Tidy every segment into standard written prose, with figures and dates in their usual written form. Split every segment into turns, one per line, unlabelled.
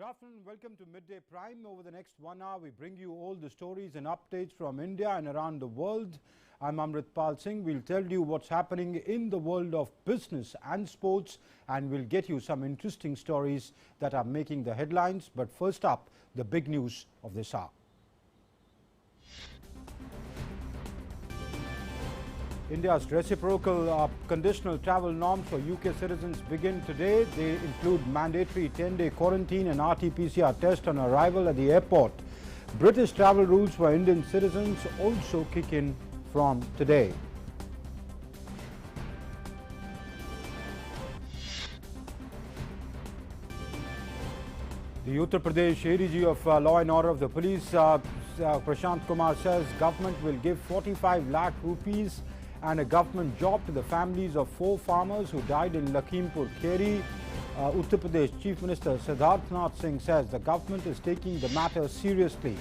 afternoon. Welcome to Midday Prime. Over the next 1 hour, we bring you all the stories and updates from India and around the world. I'm Amritpal Singh. We'll tell you what's happening in the world of business and sports, and we'll get you some interesting stories that are making the headlines. But first up, the big news of this hour. India's reciprocal conditional travel norms for UK citizens begin today. They include mandatory 10-day quarantine and RT-PCR test on arrival at the airport. British travel rules for Indian citizens also kick in from today. The Uttar Pradesh ADG of Law and Order of the Police, Prashant Kumar, says government will give 45 lakh rupees and a government job to the families of 4 farmers who died in Lakhimpur Kheri. Uttar Pradesh Chief Minister Siddharthnath Singh says the government is taking the matter seriously.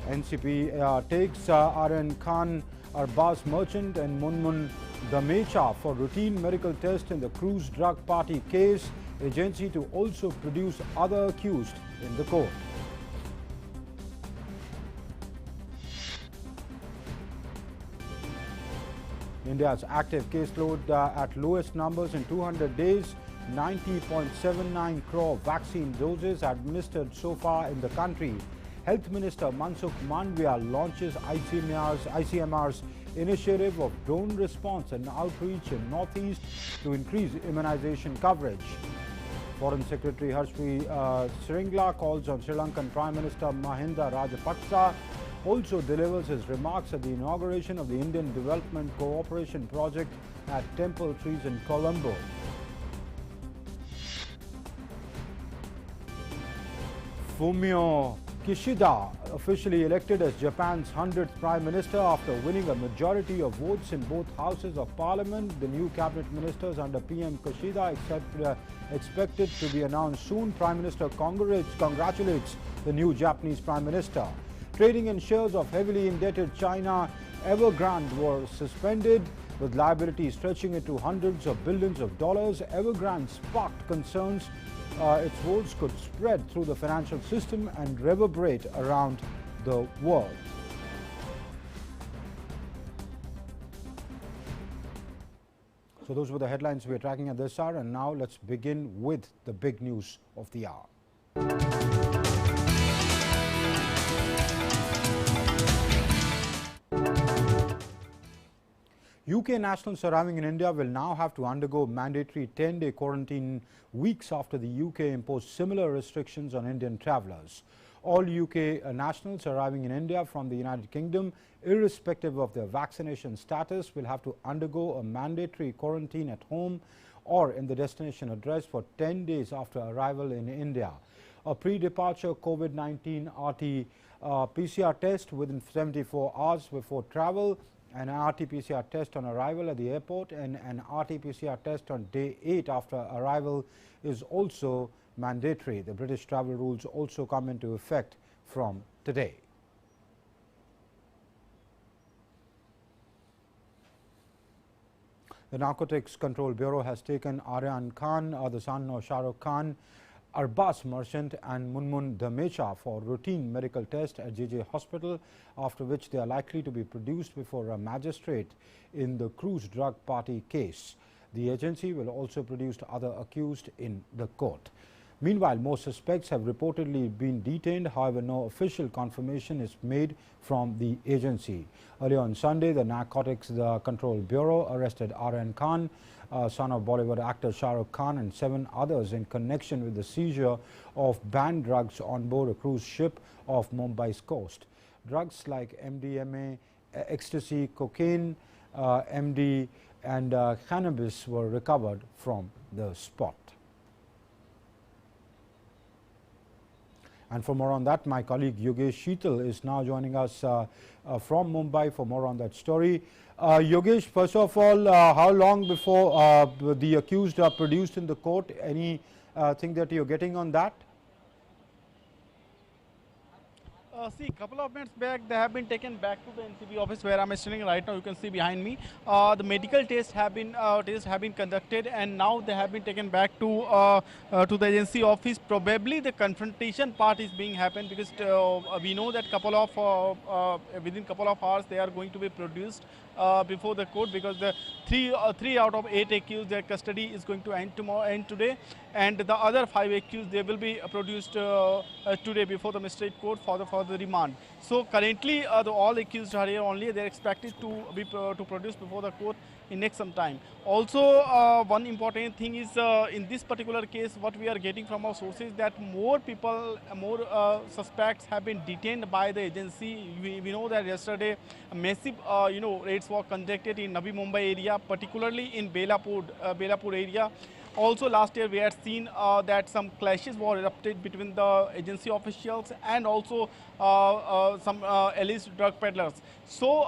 NCP takes Aryan Khan, Arbaz Merchant and Munmun Damecha for routine medical test in the cruise drug party case. Agency to also produce other accused in the court. India's active caseload at lowest numbers in 200 days, 90.79 crore vaccine doses administered so far in the country. Health Minister Mansukh Mandviya launches ICMR's initiative of drone response and outreach in Northeast to increase immunization coverage. Foreign Secretary Harshvi Sringla calls on Sri Lankan Prime Minister Mahinda Rajapaksa. Also delivers his remarks at the inauguration of the Indian Development Cooperation Project at Temple Trees in Colombo. Fumio Kishida officially elected as Japan's 100th Prime Minister after winning a majority of votes in both houses of Parliament. The new cabinet ministers under PM Kishida expected to be announced soon. Prime Minister congratulates the new Japanese Prime Minister. Trading in shares of heavily indebted China Evergrande were suspended, with liabilities stretching into hundreds of billions of dollars. Evergrande sparked concerns its woes could spread through the financial system and reverberate around the world. So those were the headlines we are tracking at this hour, and now let's begin with the big news of the hour. UK nationals arriving in India will now have to undergo mandatory 10-day quarantine weeks after the UK imposed similar restrictions on Indian travellers. All UK nationals arriving in India from the United Kingdom, irrespective of their vaccination status, will have to undergo a mandatory quarantine at home or in the destination address for 10 days after arrival in India. A pre-departure COVID-19 RT-PCR test within 74 hours before travel, an RT-PCR test on arrival at the airport and an RT-PCR test on day 8 after arrival is also mandatory. The British travel rules also come into effect from today. The Narcotics Control Bureau has taken Aryan Khan, the son of Shah Rukh Khan, Arbaz Merchant and Munmun Damecha for routine medical test at JJ Hospital, after which they are likely to be produced before a magistrate in the cruise drug party case. The agency will also produce other accused in the court. Meanwhile, more suspects have reportedly been detained. However, no official confirmation is made from the agency. Earlier on Sunday, the Narcotics Control Bureau arrested Aryan Khan, son of Bollywood actor Shah Rukh Khan, and 7 others in connection with the seizure of banned drugs on board a cruise ship off Mumbai's coast. Drugs like MDMA, ecstasy, cocaine, MD and cannabis were recovered from the spot. And for more on that, my colleague Yogesh Sheetal is now joining us from Mumbai for more on that story. Yogesh, first of all, how long before the accused are produced in the court? Anything that you're getting on that?
See, a couple of minutes back, they have been taken back to the NCB office where I'm standing right now. You can see behind me. The medical tests have been conducted, and now they have been taken back to the agency office. Probably the confrontation part is being happened because we know that within couple of hours they are going to be produced before the court, because the three out of 8 accused, their custody is going to end today, and the other 5 accused, they will be produced today before the magistrate court for the remand. So currently all accused are here only. They are expected to be to produce before the court in next some time. Also, one important thing is in this particular case, what we are getting from our sources, that more suspects have been detained by the agency. We know that yesterday massive raids were conducted in Navi Mumbai area, particularly in Belapur area. Also last year we had seen that some clashes were erupted between the agency officials and also some illicit drug peddlers. So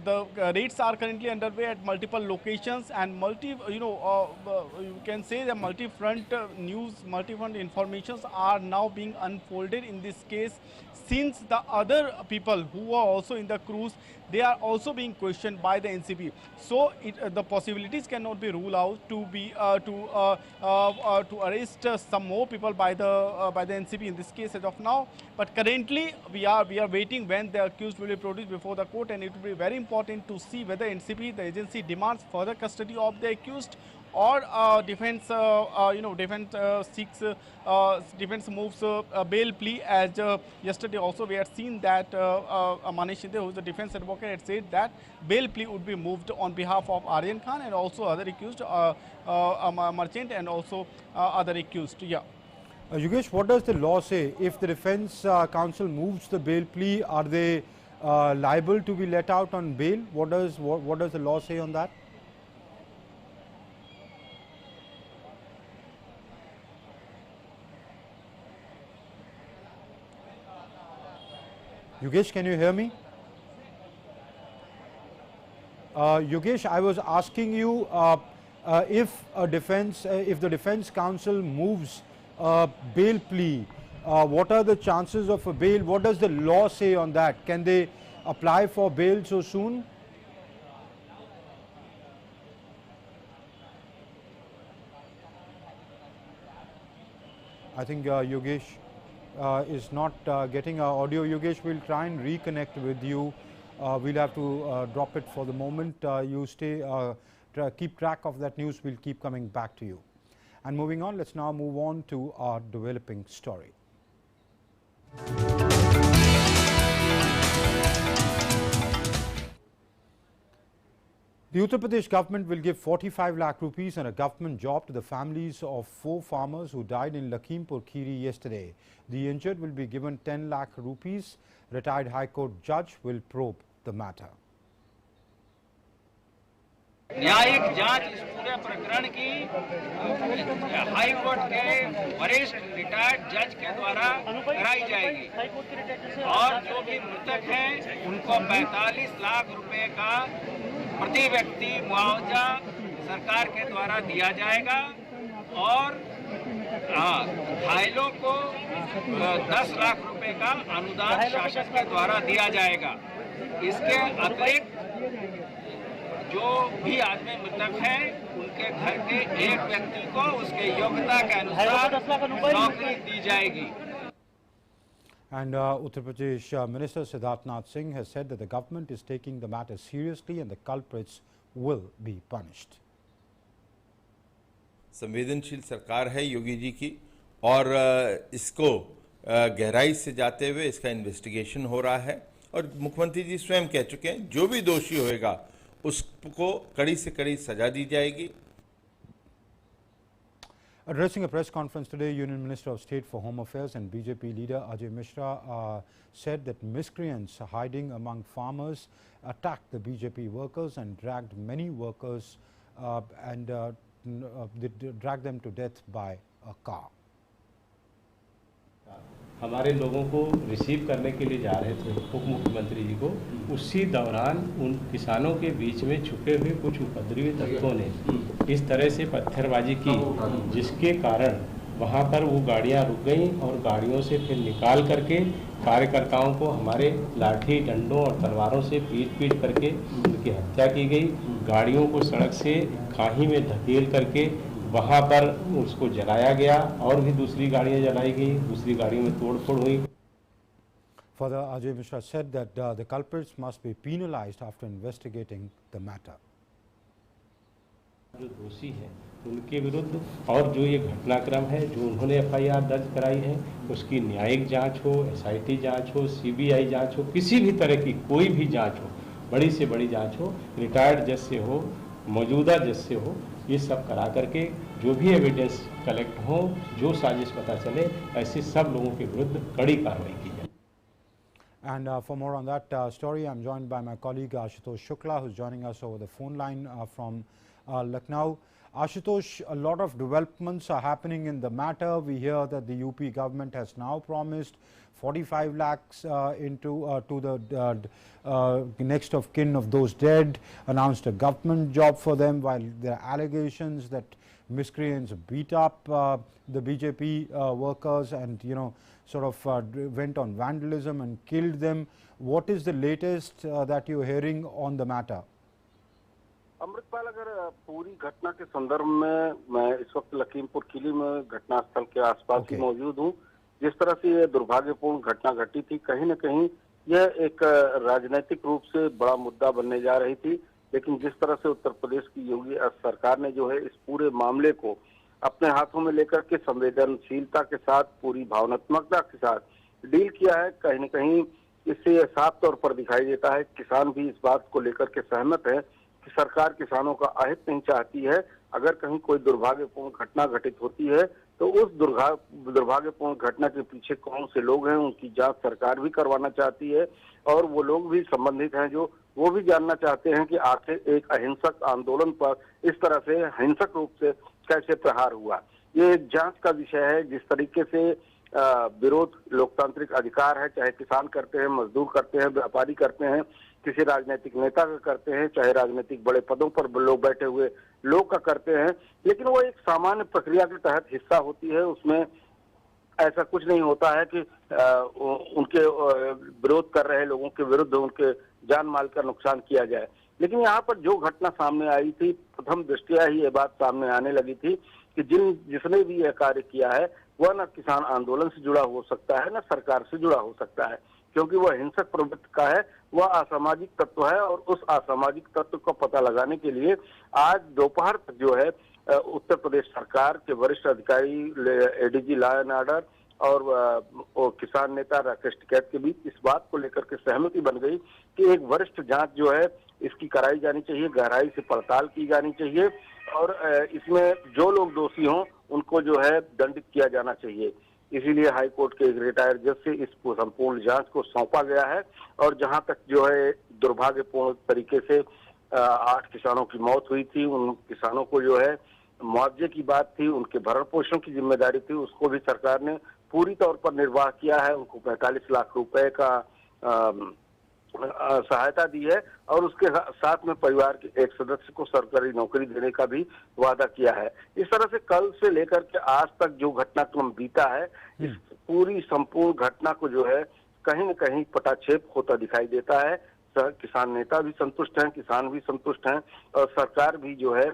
the raids are currently underway at multiple locations, and you can say that multi-front informations are now being unfolded in this case, since the other people who are also in the cruise, they are also being questioned by the NCB. So the possibilities cannot be ruled out to arrest some more people by the NCB in this case as of now. But currently we are waiting when the accused will be produced before the court, and it will be very important to see whether NCB, the agency, demands further custody of the accused, or defense moves bail plea. As yesterday also we had seen that Manish Shinde, who is the defense advocate, had said that bail plea would be moved on behalf of Aryan Khan and also other accused, merchant and also other accused. Yeah.
Yogesh, what does the law say? If the defense counsel moves the bail plea, are they liable to be let out on bail? What does the law say on that? Yogesh, can you hear me? Yogesh, I was asking you if the defense counsel moves bail plea, what are the chances of a bail? What does the law say on that? Can they apply for bail so soon? I think Yogesh is not getting our audio. Yogesh, we'll try and reconnect with you. We'll have to drop it for the moment. You keep track of that news. We'll keep coming back to you. And moving on, let's now move on to our developing story. The Uttar Pradesh government will give 45 lakh rupees and a government job to the families of 4 farmers who died in Lakhimpur Kheri yesterday. The injured will be given 10 lakh rupees. Retired High Court judge will probe the matter.
न्यायिक जांच इस पूरे प्रकरण की high court के वरिष्ठ retired जज के द्वारा कराई जाएगी और जो भी मृतक हैं उनको 45 लाख रुपए का प्रति व्यक्ति मुआवजा सरकार के द्वारा दिया जाएगा और घायलों को 10 लाख रुपए का अनुदान शासन के द्वारा दिया जाएगा। इसके अतिरिक्त जो भी आदमी मृतक हैं उनके घर के एक व्यक्ति को उसके योग्यता के अनुसार नौकरी दी जाएगी।
And Uttar Pradesh Minister Siddharthnath Singh has said that the government is taking the matter seriously and the culprits will be punished.
संवेदनशील सरकार है योगी जी की और इसको गहराई से जाते हुए इसका इन्वेस्टिगेशन हो रहा है और मुख्यमंत्री जी स्वयं कह चुके हैं जो भी दोषी होएगा उसको कड़ी से कड़ी सजा दी जाएगी।
Addressing a press conference today, Union Minister of State for Home Affairs and BJP leader Ajay Mishra said that miscreants hiding among farmers attacked the BJP workers and dragged many workers dragged them to death by a car.
हमारे लोगों को receive करने के लिए जा रहे थे उप मुख्यमंत्री जी को, उसी दौरान उन किसानों के बीच में छुपे हुए कुछ उपद्रवी तत्वों ने इस तरह से पत्थरबाजी की जिसके कारण वहाँ पर वो गाड़ियाँ रुक गईं और गाड़ियों से फिर निकाल करके कार्यकर्ताओं को हमारे लाठी डंडों और तलवारों से पीट करके उनकी हत्या की गई। गाड़ियों को सड़क से खाई में धकेल करके वहाँ पर उसको जलाया गया और भी दूसरी गाड़ियाँ जलाई गई, दूसरी गाड़ियों में तोड़फोड़ हुई।
Further, Ajay Mishra said that the culprits must be penalized after investigating the matter.
जो दोषी हैं उनके विरुद्ध और जो ये घटनाक्रम है जो उन्होंने एफआईआर दर्ज कराई है उसकी न्यायिक जांच हो, एसआईटी जांच हो, सीबीआई जांच हो, किसी भी तरह की कोई भी जांच हो, बड़ी से बड़ी जांच हो, रिटायर्ड जज से हो, मौजूदा जज से हो, ये सब करा करके जो भी एविडेंस कलेक्ट हो, जो साजिश पता चले, ऐसे सब लोगों के विरुद्ध कड़ी कार्रवाई की जाए।
And for more on that story, I'm joined by my colleague Ashutosh Shukla, who's joining us over the phone line from Lucknow. Ashutosh, a lot of developments are happening in the matter. We hear that the UP government has now promised 45 lakhs to the next of kin of those dead, announced a government job for them, while there are allegations that miscreants beat up the BJP workers and, you know, sort of went on vandalism and killed them. What is the latest that you're hearing on the matter?
Amritpal, अगर पूरी घटना के संदर्भ में मैं इस वक्त लखीमपुर खीरी में घटनास्थल के आसपास ही मौजूद हूँ। जिस तरह से ये दुर्भाग्यपूर्ण घटना घटी थी, कहीं न कहीं यह एक राजनीतिक रूप से बड़ा मुद्दा बनने जा रही थी, लेकिन जिस तरह से उत्तर प्रदेश की योगी सरकार ने जो है इस पूरे मामले को अपने हाथों में लेकर के संवेदनशीलता के साथ, पूरी भावनात्मकता के साथ डील किया है, कहीं न कहीं इससे साफ तौर पर दिखाई देता है। किसान भी इस बात को लेकर के सहमत है कि सरकार किसानों का अहित नहीं चाहती है। अगर कहीं कोई दुर्भाग्यपूर्ण घटना घटित होती है तो उस दुर्भाग्यपूर्ण घटना के पीछे कौन से लोग हैं, उनकी जांच सरकार भी करवाना चाहती है और वो लोग भी संबंधित हैं जो वो भी जानना चाहते हैं कि आखिर एक अहिंसक आंदोलन पर इस तरह से हिंसक रूप से कैसे प्रहार हुआ। ये एक जांच का विषय है। जिस तरीके से विरोध लोकतांत्रिक अधिकार है, चाहे किसान करते हैं, मजदूर करते हैं, व्यापारी करते हैं, किसी राजनीतिक नेता का करते हैं, चाहे राजनीतिक बड़े पदों पर लोग बैठे हुए लोग का करते हैं, लेकिन वो एक सामान्य प्रक्रिया के तहत हिस्सा होती है। उसमें ऐसा कुछ नहीं होता है कि उनके विरोध कर रहे लोगों के विरुद्ध उनके जान माल का नुकसान किया जाए। लेकिन यहाँ पर जो घटना सामने आई थी, प्रथम दृष्टया ही ये बात सामने आने लगी थी कि जिसने भी यह कार्य किया है वह न किसान आंदोलन से जुड़ा हो सकता है, न सरकार से जुड़ा हो सकता है, क्योंकि वह हिंसक प्रवृत्ति का है, वह असामाजिक तत्व है। और उस असामाजिक तत्व का पता लगाने के लिए आज दोपहर तक जो है उत्तर प्रदेश सरकार के वरिष्ठ अधिकारी, एडीजी लॉ एंड ऑर्डर और किसान नेता राकेश टिकैत के बीच इस बात को लेकर के सहमति बन गई कि एक वरिष्ठ जांच जो है इसकी कराई जानी चाहिए, गहराई से पड़ताल की जानी चाहिए और इसमें जो लोग दोषी हों उनको जो है दंडित किया जाना चाहिए। इसीलिए हाईकोर्ट के एक रिटायर्ड जज से इस संपूर्ण जांच को सौंपा गया है। और जहां तक जो है दुर्भाग्यपूर्ण तरीके से 8 किसानों की मौत हुई थी, उन किसानों को जो है मुआवजे की बात थी, उनके भरण पोषण की जिम्मेदारी थी, उसको भी सरकार ने पूरी तौर पर निर्वाह किया है। उनको 45 लाख रुपए का सहायता दी है और उसके साथ में परिवार के एक सदस्य को सरकारी नौकरी देने का भी वादा किया है। इस तरह से कल से लेकर के आज तक जो घटनाक्रम बीता है, इस पूरी संपूर्ण घटना को जो है कहीं न कहीं पटाक्षेप होता दिखाई देता है। किसान नेता भी संतुष्ट हैं, किसान भी संतुष्ट हैं और सरकार भी जो है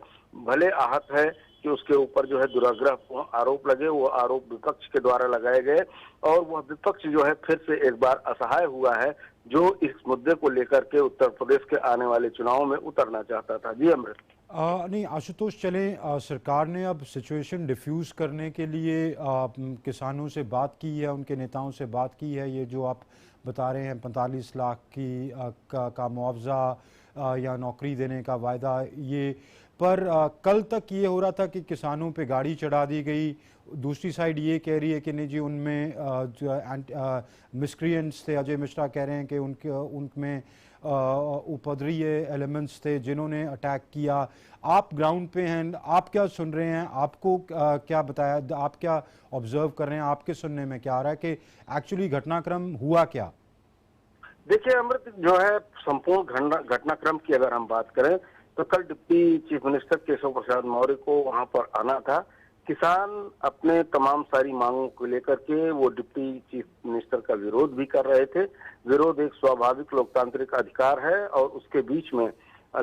भले आहत है कि उसके ऊपर जो है दुराग्रह आरोप लगे, वो आरोप विपक्ष के द्वारा लगाए गए और वह विपक्ष जो है फिर से एक बार असहाय हुआ है, जो इस मुद्दे को लेकर के उत्तर प्रदेश के आने वाले चुनाव में उतरना चाहता था। जी अमृत।
नहीं आशुतोष, चलें, सरकार ने अब सिचुएशन डिफ्यूज़ करने के लिए किसानों से बात की है, उनके नेताओं से बात की है। ये जो आप बता रहे हैं 45 लाख का मुआवजा या नौकरी देने का वायदा, ये पर कल तक ये हो रहा था कि किसानों पे गाड़ी चढ़ा दी गई। दूसरी साइड ये कह रही है कि नहीं जी, उनमें जो मिसक्रिएंट्स थे, अजय मिश्रा कह रहे हैं कि उनमें उपद्रवीय एलिमेंट्स थे जिन्होंने अटैक किया। आप ग्राउंड पे हैं, आप क्या सुन रहे हैं, आपको क्या बताया, आप क्या ऑब्जर्व कर रहे हैं, आपके सुनने में क्या आ रहा है कि एक्चुअली घटनाक्रम हुआ क्या?
देखिए अमृत, जो है संपूर्ण घटनाक्रम की अगर हम बात करें तो कल deputy chief minister Keshav Prasad Maurya को वहां पर आना था, किसान अपने तमाम सारी मांगों को लेकर के वो डिप्टी चीफ मिनिस्टर का विरोध भी कर रहे थे। विरोध एक स्वाभाविक लोकतांत्रिक अधिकार है और उसके बीच में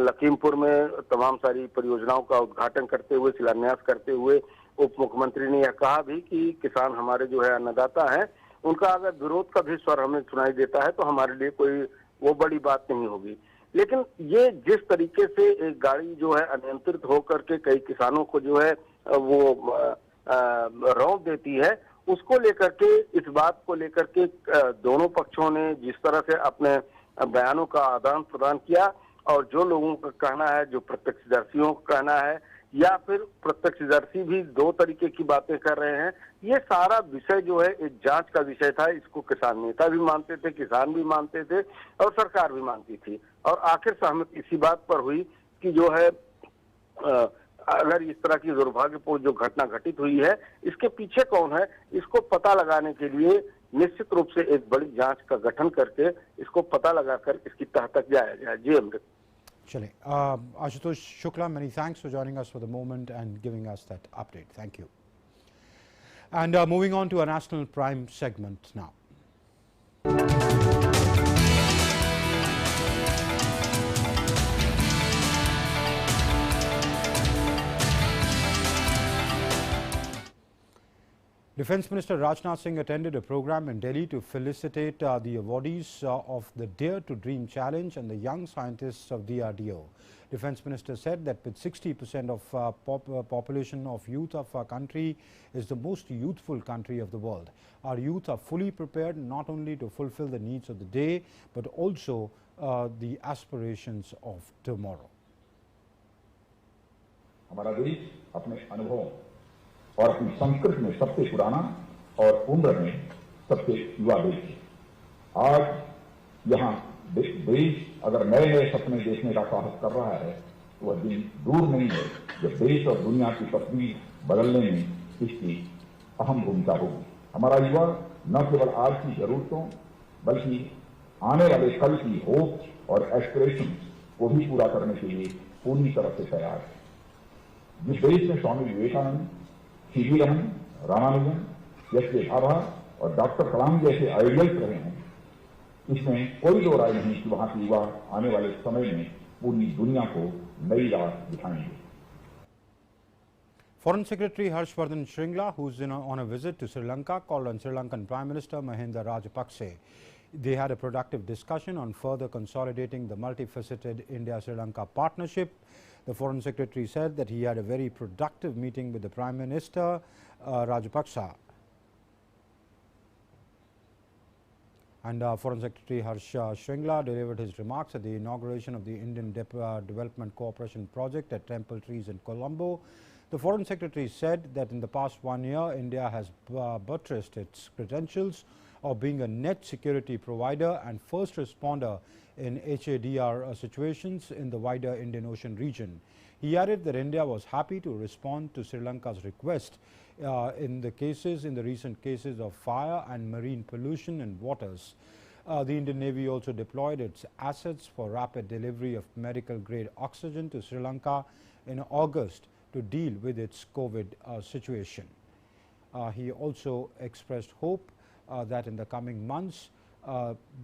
लखीमपुर में तमाम सारी परियोजनाओं का उद्घाटन करते हुए, शिलान्यास करते हुए उप मुख्यमंत्री ने यह कहा भी कि किसान हमारे जो है अन्नदाता हैं, उनका अगर विरोध का भी स्वर हमें सुनाई देता है तो हमारे लिए कोई वो बड़ी बात नहीं होगी। लेकिन ये जिस तरीके से एक गाड़ी जो है अनियंत्रित होकर के कई किसानों को जो है वो रौंद देती है, उसको लेकर के, इस बात को लेकर के दोनों पक्षों ने जिस तरह से अपने बयानों का आदान प्रदान किया और जो लोगों का कहना है, जो प्रत्यक्षदर्शियों का कहना है, या फिर प्रत्यक्षदर्शी भी दो तरीके की बातें कर रहे हैं, ये सारा विषय जो है एक जांच का विषय था। इसको किसान नेता भी मानते थे, किसान भी मानते थे और सरकार भी मानती थी। और आखिर सहमति इसी बात पर हुई कि जो है अगर इस तरह की दुर्भाग्यपूर्ण जो घटना घटित हुई है, इसके पीछे कौन है, इसको पता लगाने के लिए निश्चित रूप से एक बड़ी जांच का गठन करके इसको पता लगाकर इसकी तह तक जाया जाए। जी अमृत।
Chale. Ashutosh Shukla, many thanks for joining us for the moment and giving us that update. Thank you. And moving on to our National Prime segment now. Defence Minister Rajnath Singh attended a program in Delhi to felicitate the awardees of the Dare to Dream Challenge and the young scientists of DRDO. Defence Minister said that with 60% of population of youth of our country is the most youthful country of the world. Our youth are fully prepared not only to fulfill the needs of the day but also the aspirations of tomorrow.
हमारा देश अपने अनुभवों और अपनी संस्कृति में सबसे पुराना और उम्र में सबसे युवा देश है। आज यहाँ देश अगर नए नए सपने देखने का साहस कर रहा है तो वह दिन दूर नहीं है जब देश और दुनिया की तस्वीर बदलने में इसकी अहम भूमिका होगी। हमारा युवा न केवल आज की जरूरतों बल्कि आने वाले कल की होप और एस्पिरेशन को भी पूरा करने के लिए पूरी तरह से तैयार है। जिस देश में स्वामी विवेकानंद, सीवी रमन, रामानुजन, एस भाभा और डॉक्टर कलाम जैसे आइडियल्स रहे हैं, इसमें कोई दो राय नहीं कि वहां के युवा आने वाले समय में पूरी दुनिया को नई राह दिखाएंगे।
Foreign Secretary Harshvardhan Shringla, who is on a visit to Sri Lanka, called on Sri Lankan Prime Minister Mahinda Rajapakse. They had a productive discussion on further consolidating the multifaceted India-Sri Lanka partnership. The Foreign Secretary said that he had a very productive meeting with the Prime Minister Rajapaksa. And Foreign Secretary Harsh Shringla delivered his remarks at the inauguration of the Indian Development Cooperation Project at Temple Trees in Colombo. The Foreign Secretary said that in the past 1 year, India has buttressed its credentials of being a net security provider and first responder in HADR situations in the wider Indian Ocean region. He added that India was happy to respond to Sri Lanka's request in the recent cases of fire and marine pollution in waters. The Indian Navy also deployed its assets for rapid delivery of medical grade oxygen to Sri Lanka in August to deal with its COVID situation. He also expressed hope that in the coming months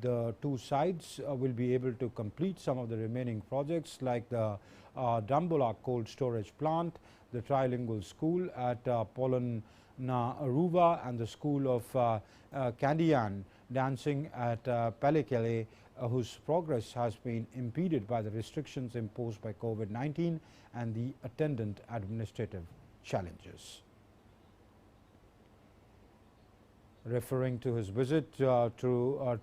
the two sides will be able to complete some of the remaining projects like the Dambulla cold storage plant, the trilingual school at Polon Aruva and the school of Kandiyan dancing at Palikele, whose progress has been impeded by the restrictions imposed by COVID-19 and the attendant administrative challenges. Referring to his visit to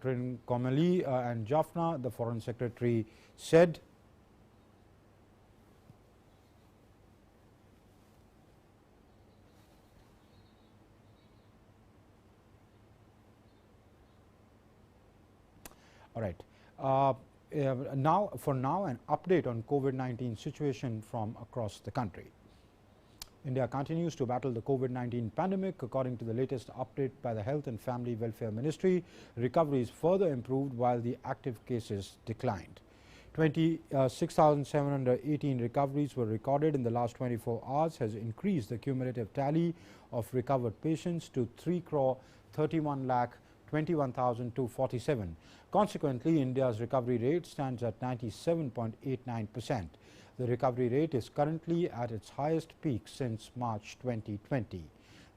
Trincomalee and Jaffna, the Foreign Secretary said, all right. For now, an update on COVID-19 situation from across the country. India continues to battle the COVID-19 pandemic. According to the latest update by the Health and Family Welfare Ministry, recovery is further improved while the active cases declined. 26,718 recoveries were recorded in the last 24 hours, has increased the cumulative tally of recovered patients to 3,31,21,247. Consequently, India's recovery rate stands at 97.89%. The recovery rate is currently at its highest peak since March 2020.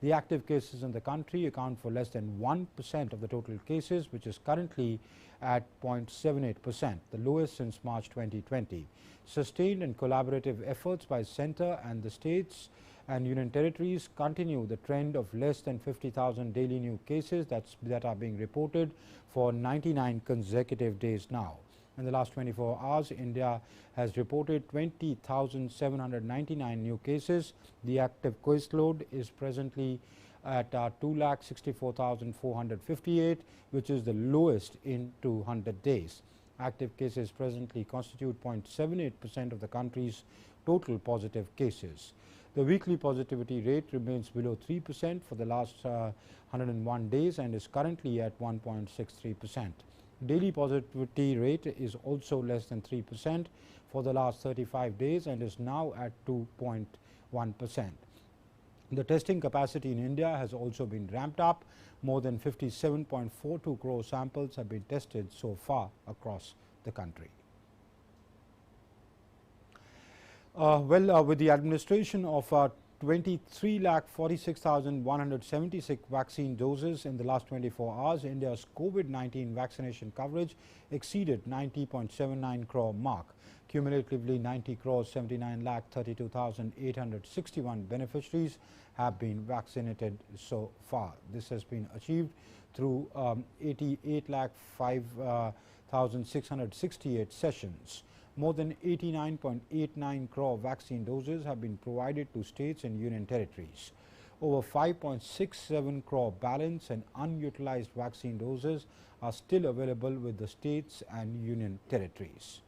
The active cases in the country account for less than 1% of the total cases, which is currently at 0.78%, the lowest since March 2020. Sustained and collaborative efforts by centre and the states and union territories continue the trend of less than 50,000 daily new cases that are being reported for 99 consecutive days now. In the last 24 hours, India has reported 20,799 new cases. The active caseload is presently at 2,64,458, which is the lowest in 200 days. Active cases presently constitute 0.78% of the country's total positive cases. The weekly positivity rate remains below 3% for the last 101 days and is currently at 1.63%. Daily positivity rate is also less than 3% for the last 35 days and is now at 2.1%. The testing capacity in India has also been ramped up. More than 57.42 crore samples have been tested so far across the country. With the administration of 23,46,176 vaccine doses in the last 24 hours, India's COVID-19 vaccination coverage exceeded 90.79 crore mark. Cumulatively, 90 crore 79,32,861 beneficiaries have been vaccinated so far. This has been achieved through 88,05,668 sessions. More than 89.89 crore vaccine doses have been provided to states and union territories. Over 5.67 crore balance and unutilized vaccine doses are still available with the states and union territories.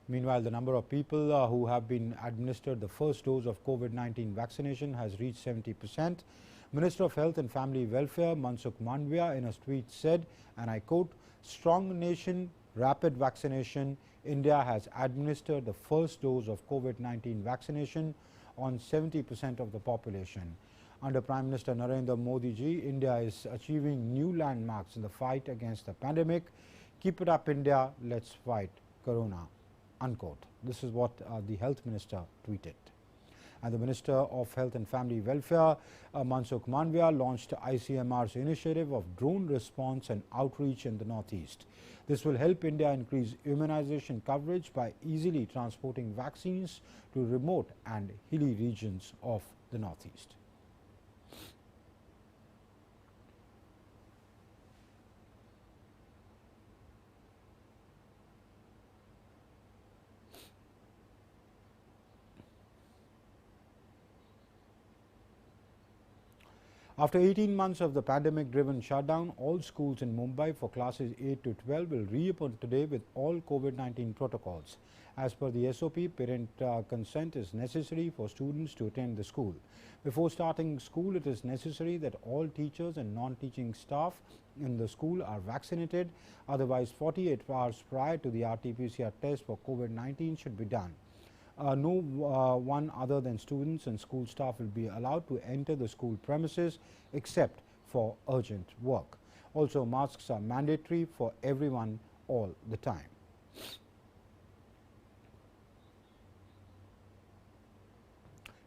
Meanwhile, the number of people who have been administered the first dose of COVID-19 vaccination has reached 70%. Minister of Health and Family Welfare Mansukh Mandavia in a tweet said, and I quote, "Strong nation, rapid vaccination. India has administered the first dose of COVID-19 vaccination on 70% of the population." Under Prime Minister Narendra Modi ji, India is achieving new landmarks in the fight against the pandemic. Keep it up, India. Let's fight Corona. Unquote. This is what the Health Minister tweeted. And the Minister of Health and Family Welfare, Mansukh Mandavia, launched ICMR's initiative of drone response and outreach in the Northeast. This will help India increase immunization coverage by easily transporting vaccines to remote and hilly regions of the Northeast. After 18 months of the pandemic-driven shutdown, all schools in Mumbai for classes 8 to 12 will reopen today with all COVID-19 protocols. As per the SOP, parent consent is necessary for students to attend the school. Before starting school, it is necessary that all teachers and non-teaching staff in the school are vaccinated. Otherwise, 48 hours prior to the RT-PCR test for COVID-19 should be done. No one other than students and school staff will be allowed to enter the school premises except for urgent work. Also, masks are mandatory for everyone all the time.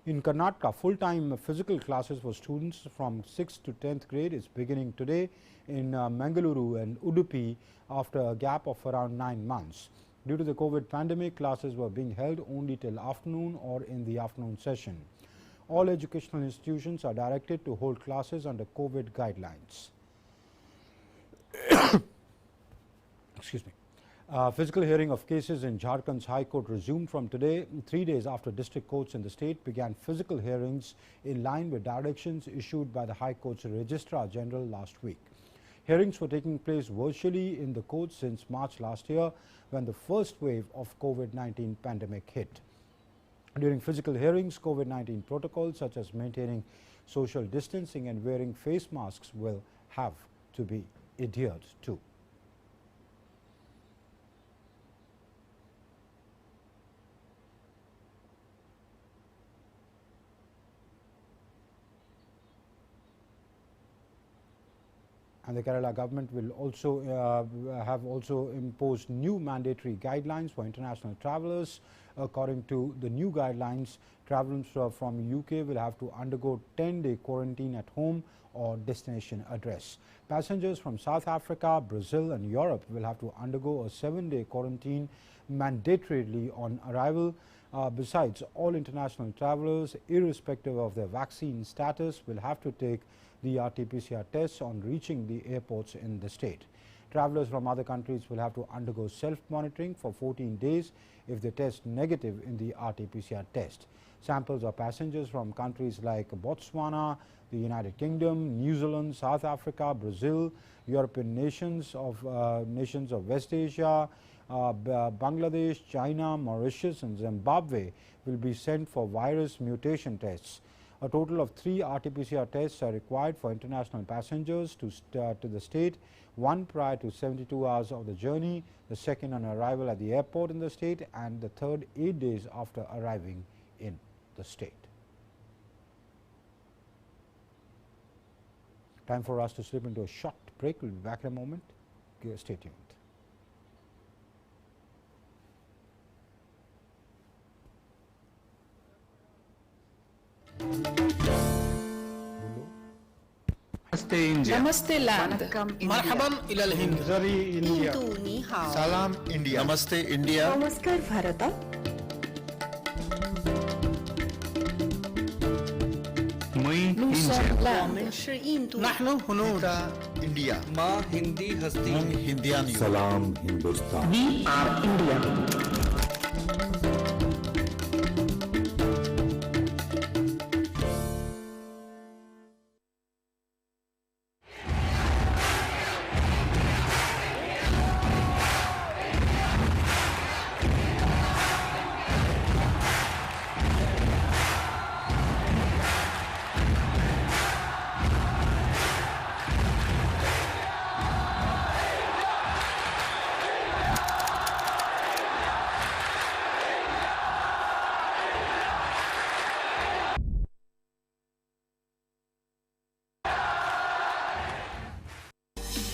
In Karnataka, full-time physical classes for students from 6th to 10th grade is beginning today in Mangaluru and Udupi after a gap of around 9 months. Due to the COVID pandemic, classes were being held only till afternoon or in the afternoon session. All educational institutions are directed to hold classes under COVID guidelines. Excuse me. Physical hearing of cases in Jharkhand's High Court resumed from today, 3 days after district courts in the state began physical hearings in line with directions issued by the High Court's Registrar General last week. Hearings were taking place virtually in the courts since March last year when the first wave of COVID-19 pandemic hit. During physical hearings, COVID-19 protocols such as maintaining social distancing and wearing face masks will have to be adhered to. And the Kerala government will also have imposed new mandatory guidelines for international travellers. According to the new guidelines, travellers from UK will have to undergo 10-day quarantine at home or destination address. Passengers from South Africa, Brazil and Europe will have to undergo a 7-day quarantine mandatorily on arrival. Besides, all international travellers, irrespective of their vaccine status, will have to take the RT-PCR tests on reaching the airports in the state. Travellers from other countries will have to undergo self-monitoring for 14 days if they test negative in the RT-PCR test. Samples of passengers from countries like Botswana, the United Kingdom, New Zealand, South Africa, Brazil, European nations of West Asia, Bangladesh, China, Mauritius and Zimbabwe will be sent for virus mutation tests. A total of 3 RT-PCR tests are required for international passengers to the state, one prior to 72 hours of the journey, the second on arrival at the airport in the state, and the third 8 days after arriving in the state. Time for us to slip into a short break. We'll be back in a moment. Stay tuned.
नमस्ते land
मरहबन इलल Hind
सलाम India
नमस्ते India
नमस्कार Bharat
नहनु हुनूर
India
माँ हिंदी हस्ती
हिंदियानी
सलाम Hindustan
we are India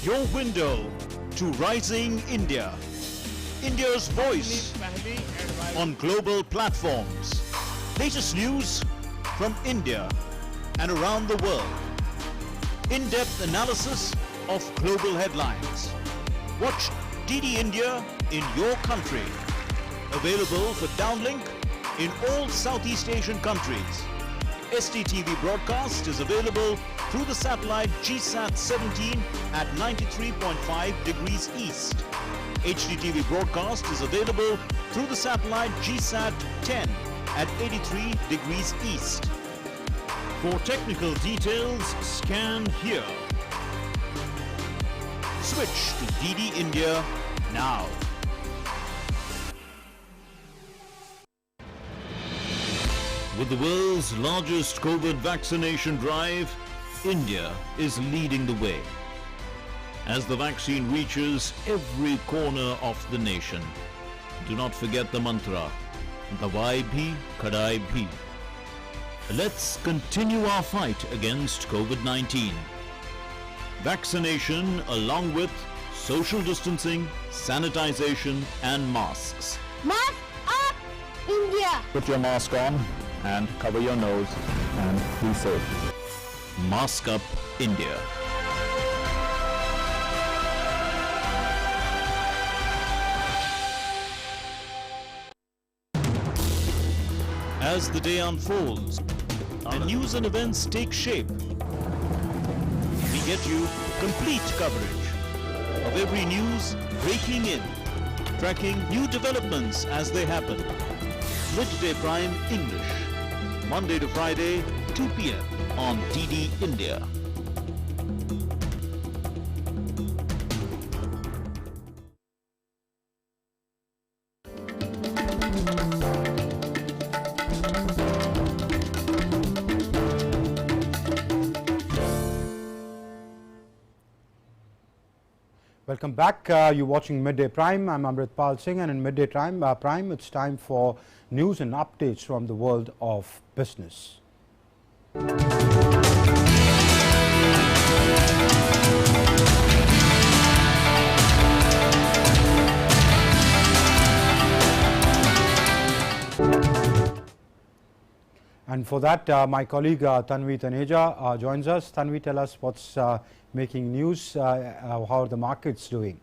Your window to rising India. India's voice on global platforms. Latest news from India and around the world. In-depth analysis of global headlines. Watch DD India in your country. Available for downlink in all Southeast Asian countries. STTV broadcast is available through the satellite GSAT 17 at 93.5 degrees east. HDTV broadcast is available through the satellite GSAT 10 at 83 degrees east. For technical details, scan here. Switch to DD India now. With the world's largest COVID vaccination drive, India is leading the way. As the vaccine reaches every corner of the nation, do not forget the mantra, Dawai bhi, Kadai bhi. Let's continue our fight against COVID-19. Vaccination along with social distancing, sanitization and masks.
Mask up, India!
Put your mask on and cover your nose and be safe.
Mask Up India. As the day unfolds and news and events take shape, we get you complete coverage of every news breaking in, tracking new developments as they happen. Midday Prime English, Monday to Friday, 2 p.m. on DD India.
Welcome back. You're watching Midday Prime. I'm Amritpal Singh, and in Midday Prime, it's time for news and updates from the world of business. And for that, my colleague Tanvi Taneja joins us. Tanvi, tell us what's making news, how are the markets doing?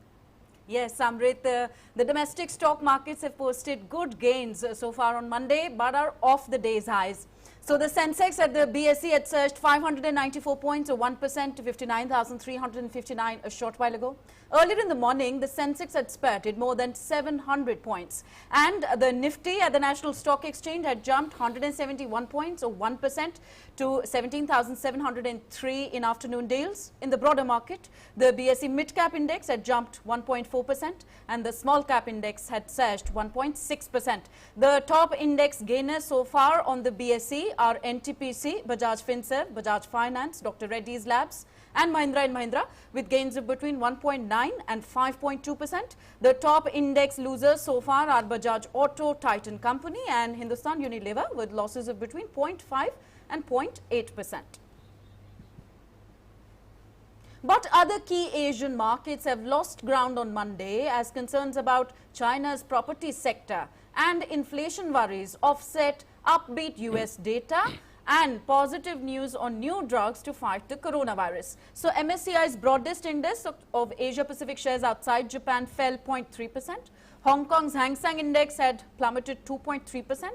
Yes, Amrit, the domestic stock markets have posted good gains so far on Monday, but are off the day's highs. So the Sensex at the BSE had surged 594 points or 1% to 59,359 a short while ago. Earlier in the morning, the Sensex had spurted more than 700 points. And the Nifty at the National Stock Exchange had jumped 171 points or 1% to 17,703 in afternoon deals. In the broader market, the BSE Mid-Cap Index had jumped 1.4% and the Small Cap Index had surged 1.6%. The top index gainers so far on the BSE are NTPC, Bajaj Finserv, Bajaj Finance, Dr. Reddy's Labs and Mahindra with gains of between 1.9 and 5.2%. The top index losers so far are Bajaj Auto, Titan Company and Hindustan Unilever with losses of between 0.5 and 0.8%. But other key Asian markets have lost ground on Monday as concerns about China's property sector and inflation worries offset upbeat US data and positive news on new drugs to fight the coronavirus. So MSCI's broadest index of Asia-Pacific shares outside Japan fell 0.3%. Hong Kong's Hang Seng index had plummeted 2.3%.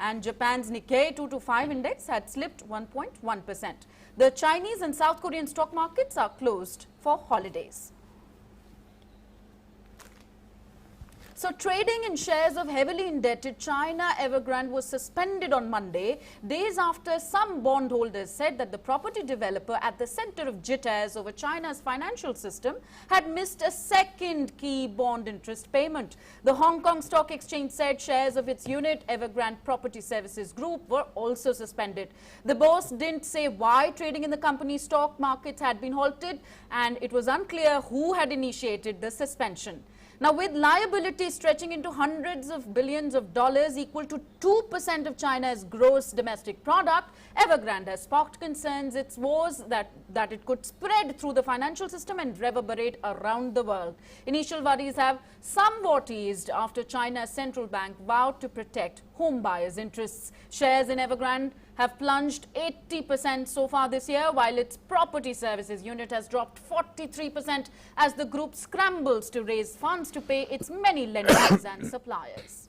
And Japan's Nikkei 225 index had slipped 1.1%. The Chinese and South Korean stock markets are closed for holidays. So trading in shares of heavily indebted China Evergrande was suspended on Monday, days after some bondholders said that the property developer at the center of jitters over China's financial system had missed a second key bond interest payment. The Hong Kong Stock Exchange said shares of its unit Evergrande Property Services Group were also suspended. The boss didn't say why trading in the company's stock markets had been halted, and it was unclear who had initiated the suspension. Now, with liabilities stretching into hundreds of billions of dollars equal to 2% of China's gross domestic product, Evergrande has sparked concerns it was that it could spread through the financial system and reverberate around the world. Initial worries have somewhat eased after China's central bank vowed to protect home buyers' interests. Shares in Evergrande have plunged 80% so far this year, while its property services unit has dropped 43% as the group scrambles to raise funds to pay its many lenders and suppliers.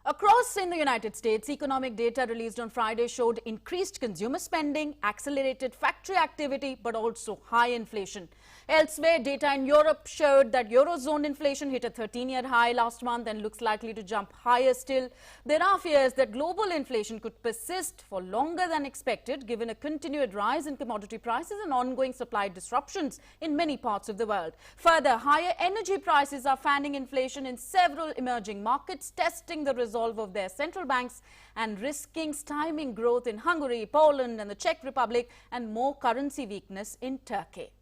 Across in the United States, economic data released on Friday showed increased consumer spending, accelerated factory activity, but also high inflation. Elsewhere, data in Europe showed that Eurozone inflation hit a 13-year high last month and looks likely to jump higher still. There are fears that global inflation could persist for longer than expected, given a continued rise in commodity prices and ongoing supply disruptions in many parts of the world. Further, higher energy prices are fanning inflation in several emerging markets, testing the resolve of their central banks and risking stymieing growth in Hungary, Poland and the Czech Republic, and more currency weakness in Turkey.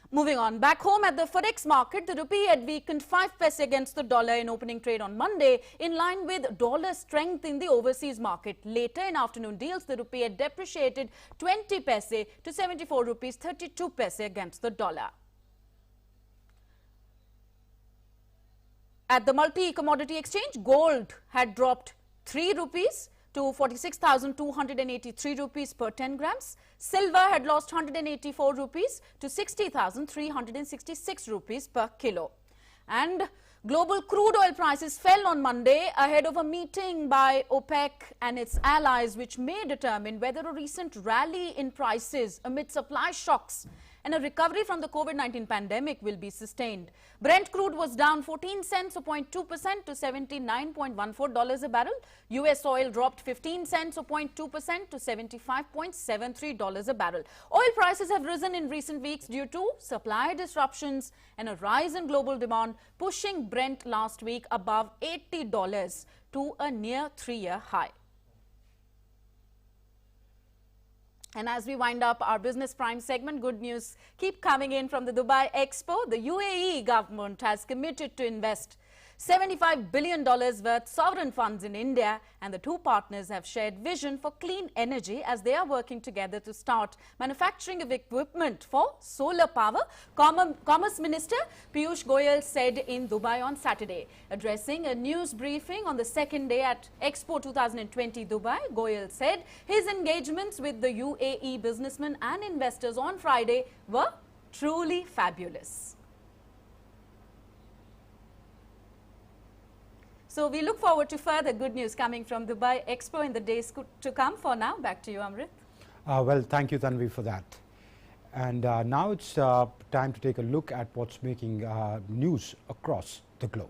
Moving on, back home at the forex market, the rupee had weakened 5 paise against the dollar in opening trade on Monday, in line with dollar strength in the overseas market. Later in afternoon deals, the rupee had depreciated 20 paise to 74 rupees 32 paise against the dollar. At the multi-commodity exchange, gold had dropped 3 rupees to 46,283 rupees per 10 grams. Silver had lost 184 rupees to 60,366 rupees per kilo. And global crude oil prices fell on Monday ahead of a meeting by OPEC and its allies, which may determine whether a recent rally in prices amid supply shocks and a recovery from the COVID-19 pandemic will be sustained. Brent crude was down 14 cents or 0.2% to $79.14 a barrel. US oil dropped 15 cents or 0.2% to $75.73 a barrel. Oil prices have risen in recent weeks due to supply disruptions and a rise in global demand, pushing Brent last week above $80 to a near 3-year high. And as we wind up our Business Prime segment, good news keep coming in from the Dubai Expo. The UAE government has committed to invest $75 billion worth sovereign funds in India, and the two partners have shared vision for clean energy as they are working together to start manufacturing of equipment for solar power. Commerce Minister Piyush Goyal said in Dubai on Saturday. Addressing a news briefing on the second day at Expo 2020 Dubai, Goyal said his engagements with the UAE businessmen and investors on Friday were truly fabulous. So we look forward to further good news coming from Dubai Expo in the days to come. For now, back to you, Amrit.
Well, thank you, Tanvi, for that. And now it's time to take a look at what's making news across the globe.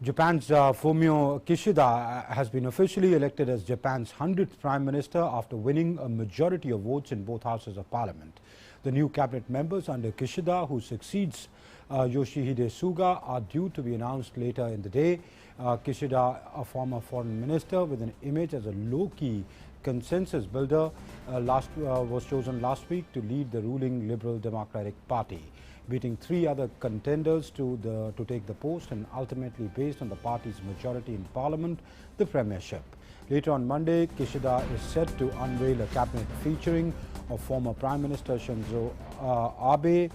Japan's Fumio Kishida has been officially elected as Japan's 100th Prime Minister after winning a majority of votes in both houses of parliament. The new cabinet members under Kishida, who succeeds Yoshihide Suga, are due to be announced later in the day. Kishida, a former foreign minister with an image as a low-key consensus builder, was chosen last week to lead the ruling Liberal Democratic Party, beating three other contenders to take the post and ultimately, based on the party's majority in parliament, the premiership. Later on Monday, Kishida is set to unveil a cabinet featuring of former Prime Minister Shinzo Abe,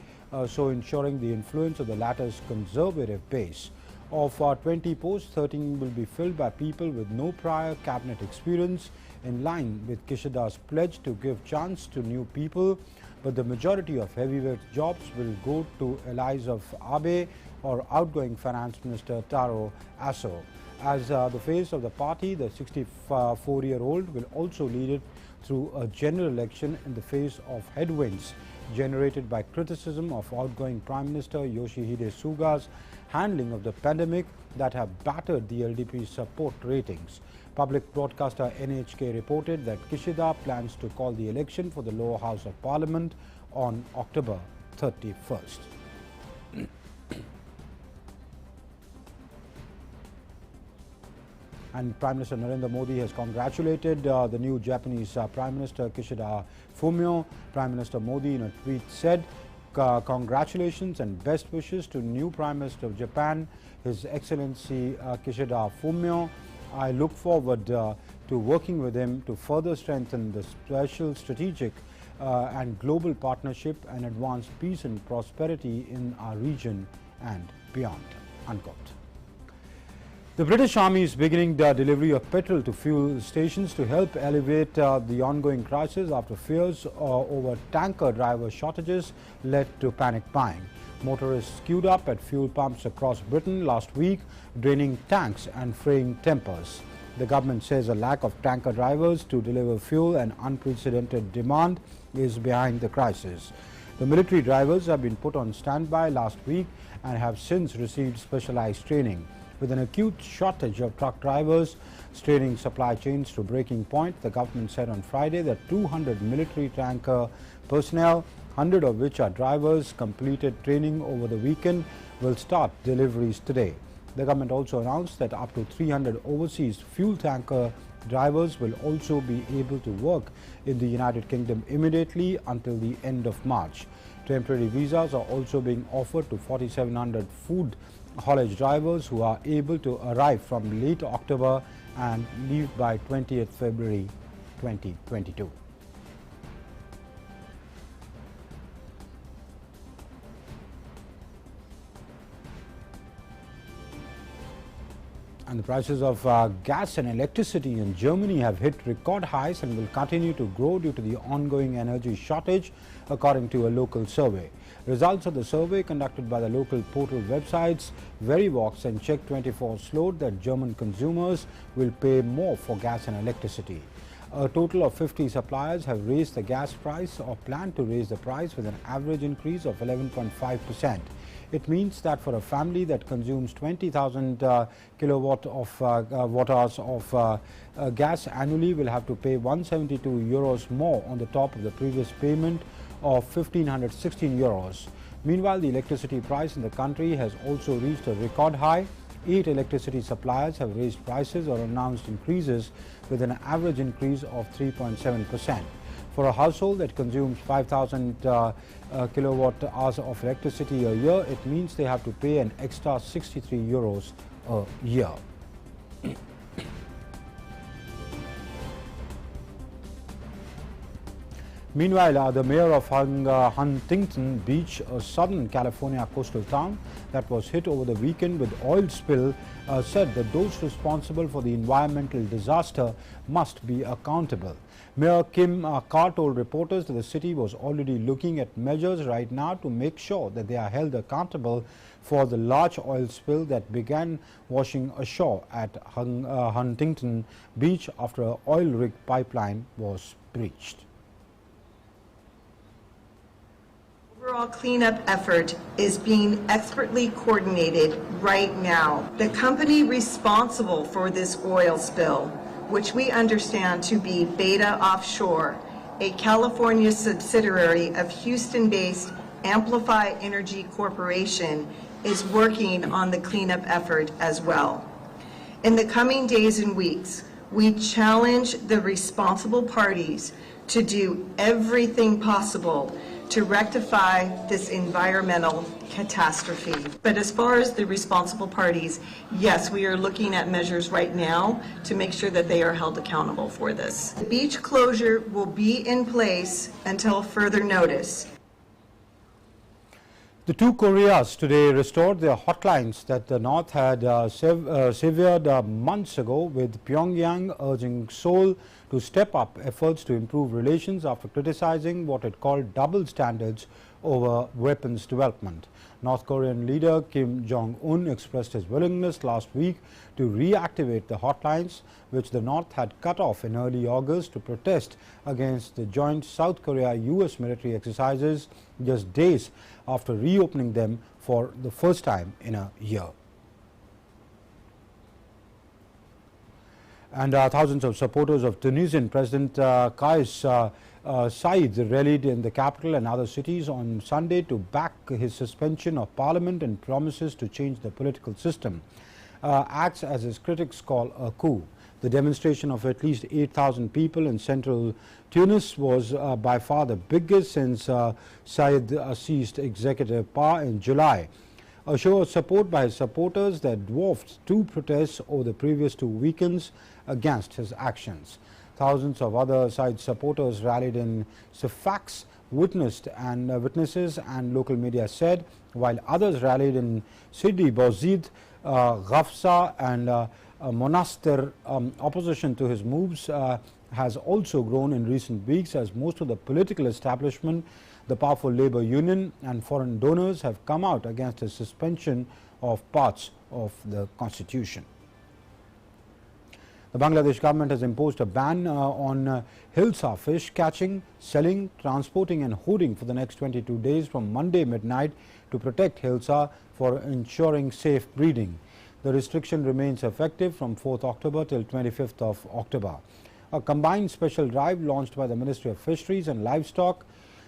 so ensuring the influence of the latter's conservative base. Of 20 posts, 13 will be filled by people with no prior cabinet experience, in line with Kishida's pledge to give chance to new people. But the majority of heavyweight jobs will go to allies of Abe or outgoing Finance Minister Taro Aso. As the face of the party, the 64-year-old will also lead it through a general election in the face of headwinds generated by criticism of outgoing Prime Minister Yoshihide Suga's handling of the pandemic that have battered the LDP's support ratings. Public broadcaster NHK reported that Kishida plans to call the election for the lower house of parliament on October 31st. And Prime Minister Narendra Modi has congratulated the new Japanese Prime Minister Kishida Fumio. Prime Minister Modi in a tweet said, congratulations and best wishes to new Prime Minister of Japan, His Excellency Kishida Fumio. I look forward to working with him to further strengthen the special strategic and global partnership and advance peace and prosperity in our region and beyond. Unquote. The British Army is beginning the delivery of petrol to fuel stations to help alleviate the ongoing crisis after fears over tanker driver shortages led to panic buying. Motorists queued up at fuel pumps across Britain last week, draining tanks and fraying tempers. The government says a lack of tanker drivers to deliver fuel and unprecedented demand is behind the crisis. The military drivers have been put on standby last week and have since received specialized training. With an acute shortage of truck drivers straining supply chains to breaking point, the government said on Friday that 200 military tanker personnel, 100 of which are drivers, completed training over the weekend, will start deliveries today. The government also announced that up to 300 overseas fuel tanker drivers will also be able to work in the United Kingdom immediately until the end of March. Temporary visas are also being offered to 4,700 food haulage drivers who are able to arrive from late October and leave by 20th February 2022. And the prices of gas and electricity in Germany have hit record highs and will continue to grow due to the ongoing energy shortage, according to a local survey. Results of the survey conducted by the local portal websites Verivox and Check24 showed that German consumers will pay more for gas and electricity. A total of 50 suppliers have raised the gas price or plan to raise the price with an average increase of 11.5%. It means that for a family that consumes 20,000 kilowatt of watt hours of gas annually will have to pay 172 euros more on the top of the previous payment of 1,516 euros. Meanwhile, the electricity price in the country has also reached a record high. 8 electricity suppliers have raised prices or announced increases with an average increase of 3.7%. For a household that consumes 5,000 kilowatt hours of electricity a year, it means they have to pay an extra 63 euros a year. Meanwhile, the mayor of Huntington Beach, a Southern California coastal town that was hit over the weekend with oil spill, said that those responsible for the environmental disaster must be accountable. Mayor Kim Carr told reporters that the city was already looking at measures right now to make sure that they are held accountable for the large oil spill that began washing ashore at Huntington Beach after an oil rig pipeline was breached.
Overall cleanup effort is being expertly coordinated right now. The company responsible for this oil spill, which we understand to be Beta Offshore, a California subsidiary of Houston-based Amplify Energy Corporation, is working on the cleanup effort as well. In the coming days and weeks, we challenge the responsible parties to do everything possible to rectify this environmental catastrophe. But as far as the responsible parties, yes, we are looking at measures right now to make sure that they are held accountable for this. The beach closure will be in place until further notice.
The two Koreas today restored their hotlines that the North had severed months ago, with Pyongyang urging Seoul to step up efforts to improve relations after criticizing what it called double standards over weapons development. North Korean leader Kim Jong-un expressed his willingness last week to reactivate the hotlines, which the North had cut off in early August to protest against the joint South Korea-US military exercises, just days after reopening them for the first time in a year. And thousands of supporters of Tunisian President Kais Saied rallied in the capital and other cities on Sunday to back his suspension of parliament and promises to change the political system. Acts as his critics call a coup. The demonstration of at least 8,000 people in central Tunis was by far the biggest since Saied seized executive power in July. A show of support by his supporters that dwarfed two protests over the previous 2 weekends against his actions. Thousands of other Saied supporters rallied in Sfax, witnesses and local media said, while others rallied in Sidi Bouzid, Ghafsa and Monastir. Opposition to his moves has also grown in recent weeks, as most of the political establishment, the powerful labor union and foreign donors have come out against his suspension of parts of the constitution. The Bangladesh government has imposed a ban on Hilsa fish catching, selling, transporting and hoarding for the next 22 days from Monday midnight to protect Hilsa for ensuring safe breeding. The restriction remains effective from 4th October till 25th of October. A combined special drive launched by the Ministry of Fisheries and Livestock.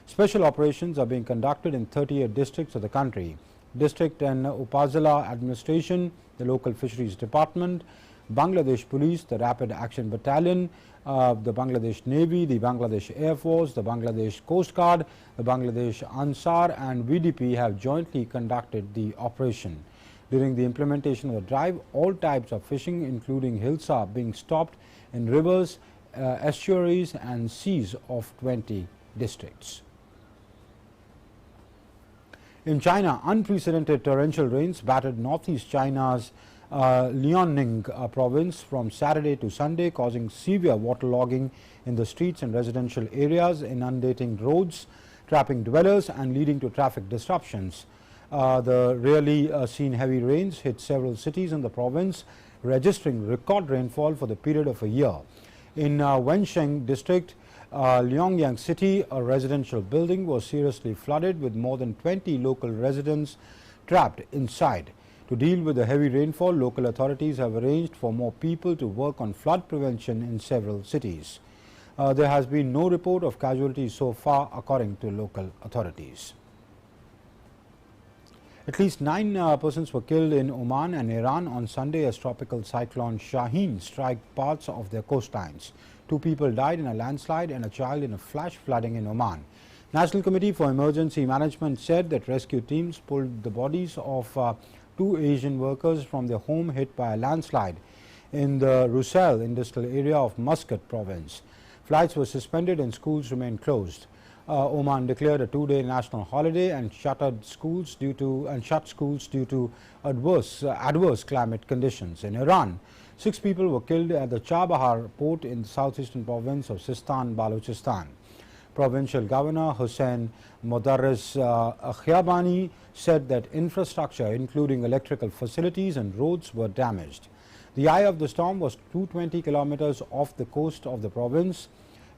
Special operations are being conducted in 38 districts of the country. District and Upazila administration, the local fisheries department, Bangladesh Police, the Rapid Action Battalion, the Bangladesh Navy, the Bangladesh Air Force, the Bangladesh Coast Guard, the Bangladesh Ansar and VDP have jointly conducted the operation. During the implementation of the drive, all types of fishing, including Hilsa, being stopped in rivers, estuaries and seas of 20 districts. In China, unprecedented torrential rains battered northeast China's Liaoning province from Saturday to Sunday, causing severe waterlogging in the streets and residential areas, inundating roads, trapping dwellers and leading to traffic disruptions. The rarely seen heavy rains hit several cities in the province, registering record rainfall for the period of a year. In Wensheng district, Liaoyang city, a residential building was seriously flooded, with more than 20 local residents trapped inside. To deal with the heavy rainfall, local authorities have arranged for more people to work on flood prevention in several cities. There has been no report of casualties so far, according to local authorities. At least 9 persons were killed in Oman and Iran on Sunday as tropical cyclone Shaheen struck parts of their coastlines. 2 people died in a landslide and a child in a flash flooding in Oman. National Committee for Emergency Management said that rescue teams pulled the bodies of 2 Asian workers from their home hit by a landslide in the Rusal industrial area of Muscat province. Flights were suspended and schools remained closed. Oman declared a 2-day national holiday and shut schools due to adverse climate conditions. In Iran, 6 people were killed at the Chabahar port in the southeastern province of Sistan, Balochistan. Provincial Governor Hussein Modarres Khiabani said that infrastructure, including electrical facilities and roads, were damaged. The eye of the storm was 220 kilometers off the coast of the province.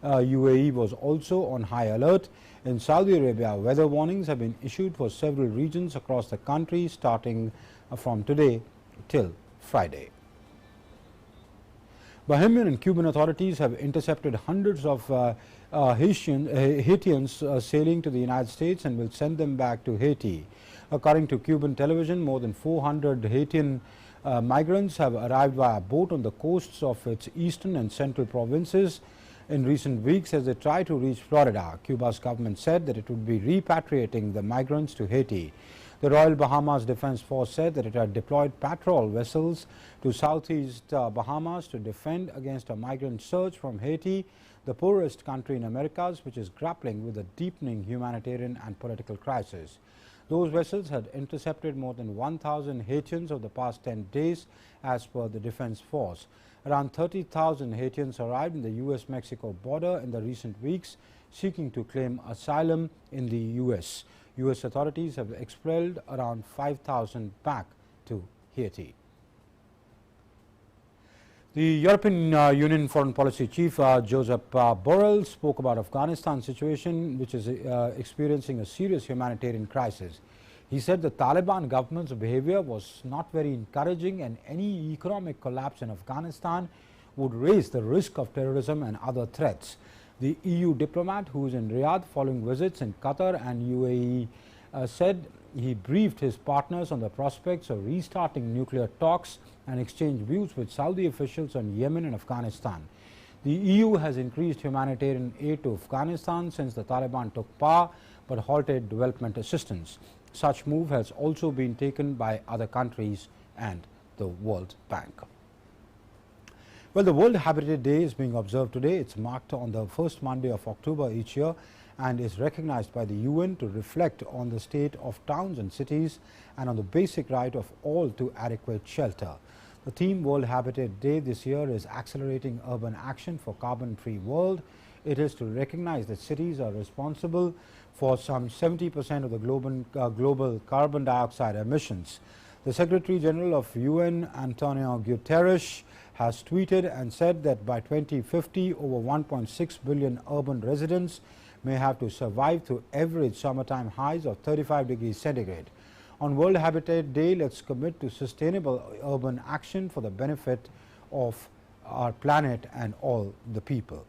UAE was also on high alert. In Saudi Arabia, weather warnings have been issued for several regions across the country starting from today till Friday. Bahamian and Cuban authorities have intercepted hundreds of Haitians sailing to the United States and will send them back to Haiti. According to Cuban television, more than 400 Haitian migrants have arrived via boat on the coasts of its eastern and central provinces in recent weeks as they try to reach Florida. Cuba's government said that it would be repatriating the migrants to Haiti. The Royal Bahamas Defense Force said that it had deployed patrol vessels to southeast Bahamas to defend against a migrant surge from Haiti, the poorest country in Americas, which is grappling with a deepening humanitarian and political crisis. Those vessels had intercepted more than 1,000 Haitians over the past 10 days, as per the Defense Force. Around 30,000 Haitians arrived in the U.S.-Mexico border in the recent weeks, seeking to claim asylum in the U.S. U.S. authorities have expelled around 5,000 back to Haiti. The European Union Foreign Policy Chief Josep Borrell spoke about Afghanistan situation, which is experiencing a serious humanitarian crisis. He said the Taliban government's behavior was not very encouraging and any economic collapse in Afghanistan would raise the risk of terrorism and other threats. The EU diplomat, who is in Riyadh following visits in Qatar and UAE, said he briefed his partners on the prospects of restarting nuclear talks and exchanged views with Saudi officials on Yemen and Afghanistan. The EU has increased humanitarian aid to Afghanistan since the Taliban took power, but halted development assistance. Such move has also been taken by other countries and the World Bank. Well, the World Habitat Day is being observed today. It's marked on the first Monday of October each year and is recognized by the UN to reflect on the state of towns and cities and on the basic right of all to adequate shelter. The theme World Habitat Day this year is Accelerating Urban Action for Carbon-Free World. It is to recognize that cities are responsible for some 70% of the global carbon dioxide emissions. The Secretary General of UN, Antonio Guterres, has tweeted and said that by 2050, over 1.6 billion urban residents may have to survive to average summertime highs of 35 degrees centigrade. On World Habitat Day, let's commit to sustainable urban action for the benefit of our planet and all the people.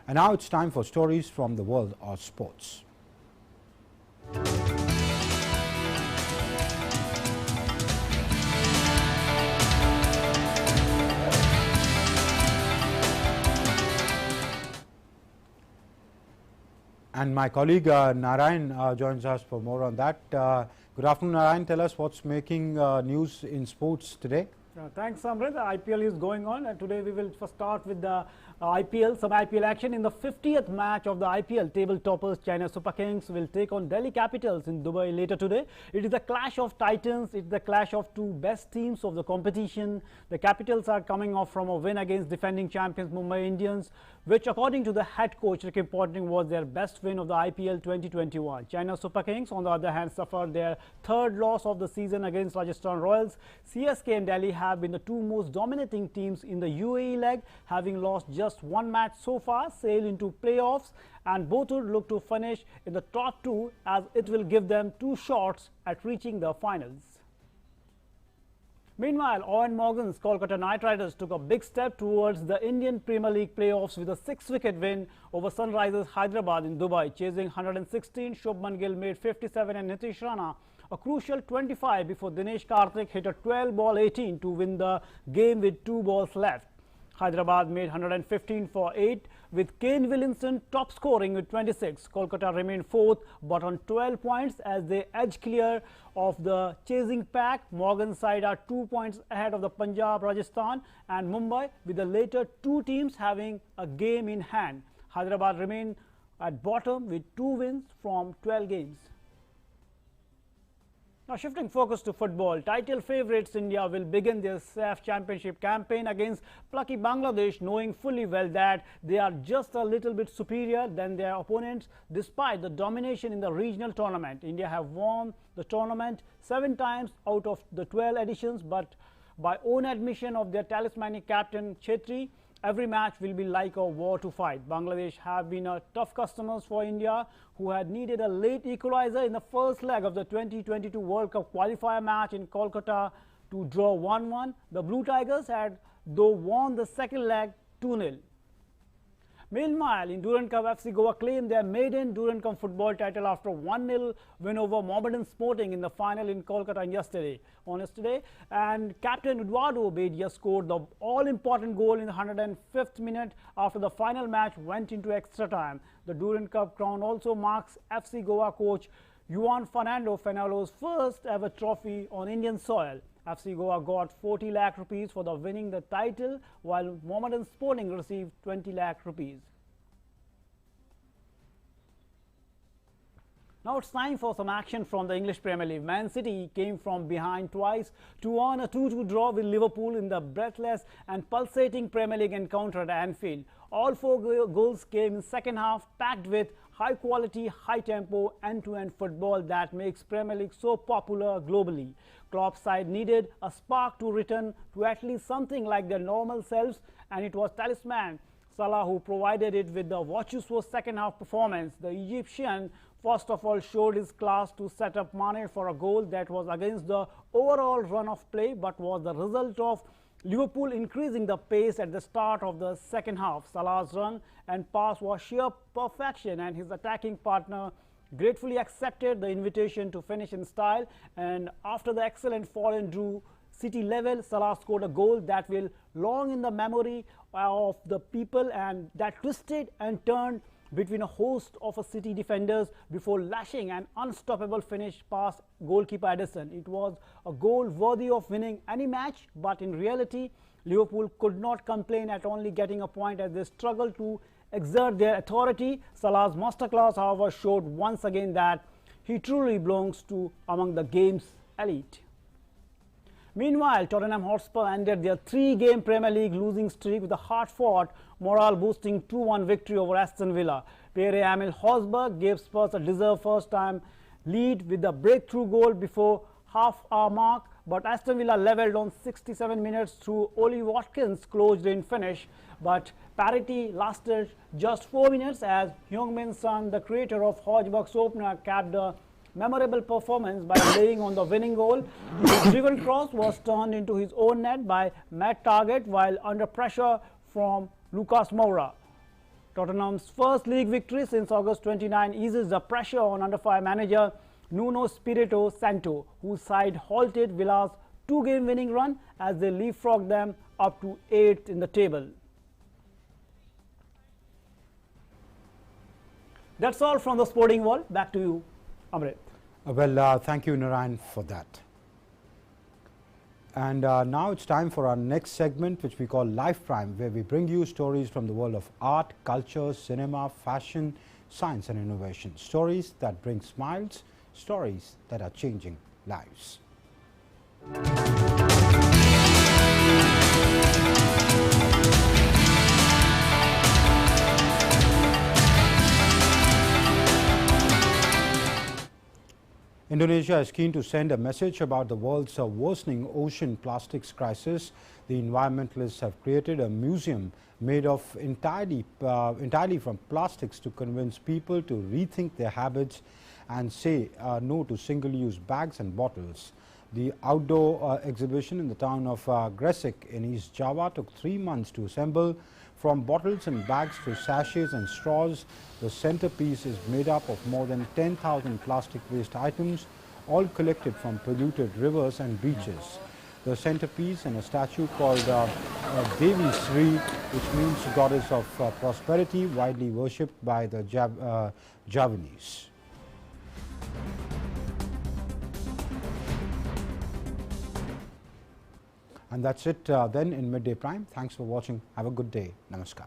And now it's time for stories from the world of sports. And my colleague Narayan joins us for more on that. Good afternoon, Narayan. Tell us what's making news in sports today.
Thanks, Samrit. The IPL is going on, and today we will first start with the some IPL action. In the 50th match of the IPL, table toppers China Super Kings will take on Delhi Capitals in Dubai later today. It is the clash of titans. It's the clash of two best teams of the competition. The Capitals are coming off from a win against defending champions Mumbai Indians, which according to the head coach Ricky Ponting was their best win of the IPL 2021. China Super Kings on the other hand suffered their third loss of the season against Rajasthan Royals. CSK and Delhi have been the two most dominating teams in the UAE leg, having lost just one match so far, sail into playoffs, and both would look to finish in the top two, as it will give them two shots at reaching the finals. Meanwhile, Owen Morgan's Kolkata Knight Riders took a big step towards the Indian Premier League playoffs with a 6-wicket win over Sunrisers Hyderabad in Dubai. Chasing 116, Shubman Gill made 57 and Nitish Rana a crucial 25 before Dinesh Karthik hit a 12-ball 18 to win the game with 2 balls left. Hyderabad made 115 for 8, with Kane Williamson top scoring with 26. Kolkata remained fourth but on 12 points as they edge clear of the chasing pack. Morgan's side are 2 points ahead of the Punjab, Rajasthan and Mumbai, with the later two teams having a game in hand. Hyderabad remain at bottom with 2 wins from 12 games. Now shifting focus to football, title favourites India will begin their SAF Championship campaign against plucky Bangladesh, knowing fully well that they are just a little bit superior than their opponents despite the domination in the regional tournament. India have won the tournament 7 times out of the 12 editions, but by own admission of their talismanic captain Chetri, every match will be like a war to fight. Bangladesh have been a tough customers for India, who had needed a late equalizer in the first leg of the 2022 World Cup qualifier match in Kolkata to draw 1-1. The Blue Tigers had though won the second leg 2-0. Meanwhile, in Durand Cup, FC Goa claimed their maiden Durand Cup football title after a 1-0 win over Mohammedan Sporting in the final in Kolkata yesterday. And captain Eduardo Bedia scored the all-important goal in the 105th minute after the final match went into extra time. The Durand Cup crown also marks FC Goa coach Juan Fernando Fenalo's first ever trophy on Indian soil. FC Goa got 40 lakh rupees for the winning the title, while Mohammedan Sporting received 20 lakh rupees. Now it's time for some action from the English Premier League. Man City came from behind twice to earn a 2-2 draw with Liverpool in the breathless and pulsating Premier League encounter at Anfield. All 4 goals came in second half, packed with high quality, high tempo, end-to-end football that makes Premier League so popular globally. Klopp's side needed a spark to return to at least something like their normal selves, and it was talisman Salah who provided it with the virtuous second half performance. The Egyptian first of all showed his class to set up Mane for a goal that was against the overall run of play, but was the result of Liverpool increasing the pace at the start of the second half. Salah's run and pass was sheer perfection, and his attacking partner gratefully accepted the invitation to finish in style. And after the excellent fall-in drew City level, Salah scored a goal that will long in the memory of the people, and that twisted and turned between a host of a City defenders before lashing an unstoppable finish past goalkeeper Ederson. It was a goal worthy of winning any match, but in reality, Liverpool could not complain at only getting a point as they struggled to exert their authority. Salah's masterclass, however, showed once again that he truly belongs to among the game's elite. Meanwhile, Tottenham Hotspur ended their 3-game Premier League losing streak with a hard-fought, morale-boosting 2-1 victory over Aston Villa. Pierre-Emile Hosberg gave Spurs a deserved first-time lead with a breakthrough goal before half-hour mark, but Aston Villa levelled on 67 minutes through Ollie Watkins' closed-in finish. But parity lasted just 4 minutes as Heung-min Son, the creator of Hosberg's opener, capped a memorable performance by laying on the winning goal. His driven cross was turned into his own net by Matt Targett while under pressure from Lucas Moura. Tottenham's first league victory since August 29 eases the pressure on under-fire manager Nuno Espirito Santo, whose side halted Villa's 2-game winning run as they leapfrogged them up to 8th in the table. That's all from the sporting world. Back to you, Amrit.
Thank you, Narayan, for that. And now it's time for our next segment, which we call Life Prime, where we bring you stories from the world of art, culture, cinema, fashion, science and innovation. Stories that bring smiles, stories that are changing lives. In Indonesia is keen to send a message about the world's worsening ocean plastics crisis. The environmentalists have created a museum made of entirely from plastics to convince people to rethink their habits and say no to single-use bags and bottles. The outdoor exhibition in the town of Gresik in East Java took 3 months to assemble. From bottles and bags to sachets and straws, the centerpiece is made up of more than 10,000 plastic waste items, all collected from polluted rivers and beaches. The centerpiece and a statue called Devi Sri, which means goddess of prosperity, widely worshipped by the Javanese. And that's it then in Midday Prime. Thanks for watching. Have a good day. Namaskar.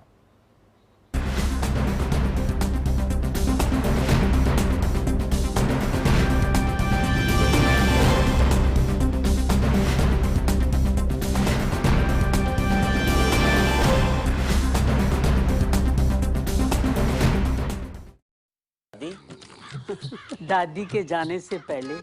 दादी के जाने से पहले